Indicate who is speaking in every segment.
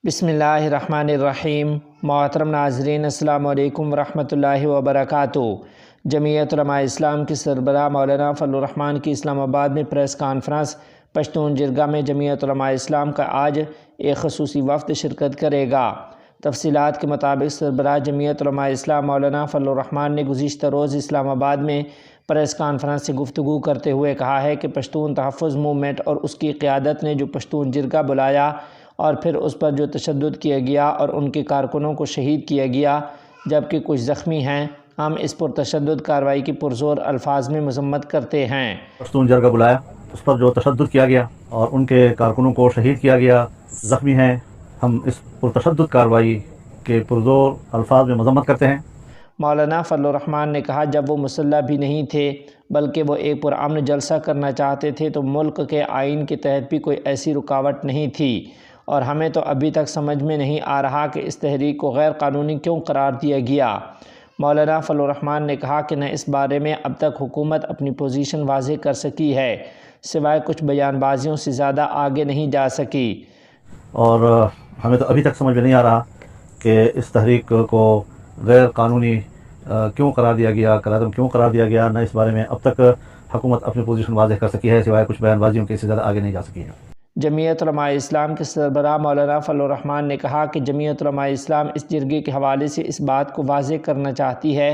Speaker 1: بسم اللہ الرحمن الرحیم۔ محترم ناظرین، السلام علیکم ورحمۃ اللہ وبرکاتہ۔ جمعیت علماء اسلام کے سربراہ مولانا فضل الرحمان کی اسلام آباد میں پریس کانفرنس پشتون جرگہ میں جمعیت علماء اسلام کا آج ایک خصوصی وفد شرکت کرے گا۔ تفصیلات کے مطابق سربراہ جمعیت علماء اسلام مولانا فضل الرحمان نے گزشتہ روز اسلام آباد میں پریس کانفرنس سے گفتگو کرتے ہوئے کہا ہے کہ پشتون تحفظ موومنٹ اور اس کی قیادت نے جو پشتون جرگہ بلایا اور پھر اس پر جو تشدد کیا گیا اور ان کے کارکنوں کو شہید کیا گیا جبکہ کچھ زخمی ہیں، ہم اس پر تشدد کارروائی کی پرزور الفاظ میں مذمت کرتے ہیں۔
Speaker 2: پشتون جرگہ بلایا، اس پر جو تشدد کیا گیا اور ان کے کارکنوں کو شہید کیا گیا، زخمی ہیں، ہم اس پرتشدد کارروائی کے پرزور الفاظ میں مذمت کرتے ہیں۔
Speaker 1: مولانا فضل الرحمان نے کہا جب وہ مسلح بھی نہیں تھے بلکہ وہ ایک پرامن جلسہ کرنا چاہتے تھے تو ملک کے آئین کے تحت بھی کوئی ایسی رکاوٹ نہیں تھی، اور ہمیں تو ابھی تک سمجھ میں نہیں آ رہا کہ اس تحریک کو غیر قانونی کیوں قرار دیا گیا۔ مولانا فضل الرحمان نے کہا کہ نہ اس بارے میں اب تک حکومت اپنی پوزیشن واضح کر سکی ہے، سوائے کچھ بیان بازیوں سے زیادہ آگے نہیں جا سکی،
Speaker 2: اور ہمیں تو ابھی تک سمجھ میں نہیں آ رہا کہ اس تحریک کو غیر قانونی کیوں قرار دیا گیا، کیوں قرار دیا گیا، نہ اس بارے میں اب تک حکومت اپنی پوزیشن واضح کر سکی ہے، سوائے کچھ بیان بازیوں کے، اس سے زیادہ آگے نہیں جا سکی ہے۔
Speaker 1: جمعیت علماء اسلام کے سربراہ مولانا فضل الرحمان نے کہا کہ جمعیت علماء اسلام اس جرگے کے حوالے سے اس بات کو واضح کرنا چاہتی ہے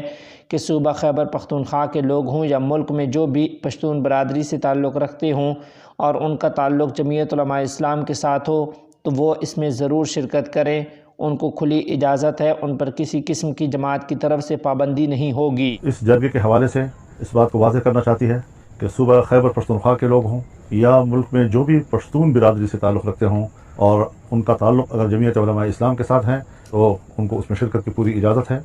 Speaker 1: کہ صوبہ خیبر پختونخوا کے لوگ ہوں یا ملک میں جو بھی پشتون برادری سے تعلق رکھتے ہوں اور ان کا تعلق جمعیت علماء اسلام کے ساتھ ہو تو وہ اس میں ضرور شرکت کریں، ان کو کھلی اجازت ہے، ان پر کسی قسم کی جماعت کی طرف سے پابندی نہیں ہوگی۔
Speaker 2: اس جرگے کے حوالے سے اس بات کو واضح کرنا چاہتی ہے کہ صوبہ خیبر پختونخوا کے لوگ ہوں یا ملک میں جو بھی پشتون برادری سے تعلق رکھتے ہوں اور ان کا تعلق اگر جمعیت علماء اسلام کے ساتھ ہیں تو ان کو اس میں شرکت کی پوری اجازت ہے،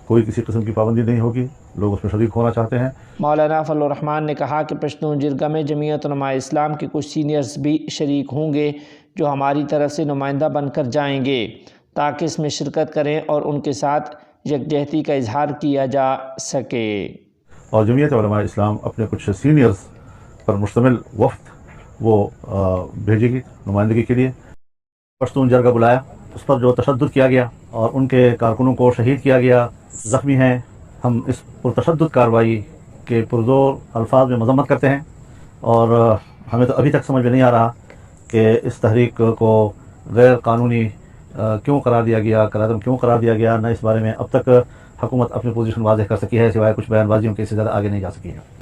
Speaker 2: کوئی کسی قسم کی پابندی نہیں ہوگی، لوگ اس میں شریک ہونا چاہتے ہیں۔
Speaker 1: مولانا فضل الرحمان نے کہا کہ پشتون جرگہ میں جمعیت علماء اسلام کے کچھ سینئرز بھی شریک ہوں گے جو ہماری طرف سے نمائندہ بن کر جائیں گے تاکہ اس میں شرکت کریں اور ان کے ساتھ یکجہتی کا اظہار کیا جا سکے۔
Speaker 2: اور جمعیت علماء اسلام اپنے کچھ سینئرز پر مشتمل وفد وہ بھیجے گی نمائندگی کے لیے۔ پشتون جرگہ بلایا، اس پر جو تشدد کیا گیا اور ان کے کارکنوں کو شہید کیا گیا، زخمی ہیں، ہم اس پرتشدد کارروائی کے پرزور الفاظ میں مذمت کرتے ہیں، اور ہمیں تو ابھی تک سمجھ میں نہیں آ رہا کہ اس تحریک کو غیر قانونی کیوں قرار دیا گیا، کیوں قرار دیا گیا، نہ اس بارے میں اب تک حکومت اپنی پوزیشن واضح کر سکی ہے، سوائے کچھ بیان بازیوں کے، اس سے زیادہ آگے نہیں جا سکی ہے۔